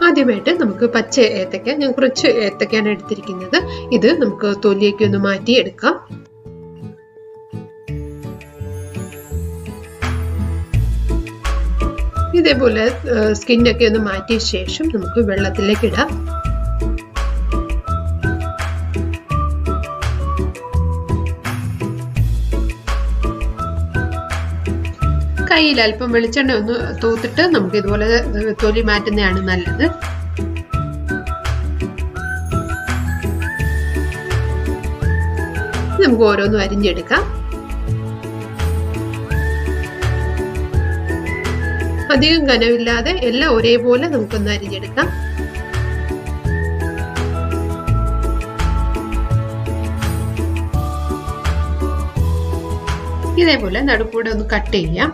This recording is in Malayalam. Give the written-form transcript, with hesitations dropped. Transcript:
ആദ്യമായിട്ട് നമുക്ക് പച്ച ഏത്തക്ക, ഞാൻ കുറച്ച് ഏത്തക്കയാണ് എടുത്തിരിക്കുന്നത്. ഇത് നമുക്ക് തൊലിയൊക്കെ ഒന്ന് മാറ്റിയെടുക്കാം. ഇതേപോലെ സ്കിന്നൊക്കെ ഒന്ന് മാറ്റിയ ശേഷം നമുക്ക് വെള്ളത്തിലേക്ക് ഇടാം. കയ്യിൽ അല്പം വെളിച്ചെണ്ണ ഒന്ന് തൂത്തിട്ട് നമുക്ക് ഇതുപോലെ തൊലി മാറ്റുന്നതാണ് നല്ലത്. നമുക്ക് ഓരോന്നും അരിഞ്ഞെടുക്കാം. അധികം കനവില്ലാതെ എല്ലാം ഒരേപോലെ നമുക്കൊന്ന് അരിഞ്ഞെടുക്കാം. ഇതേപോലെ നടുക്കൂടെ ഒന്ന് കട്ട് ചെയ്യാം.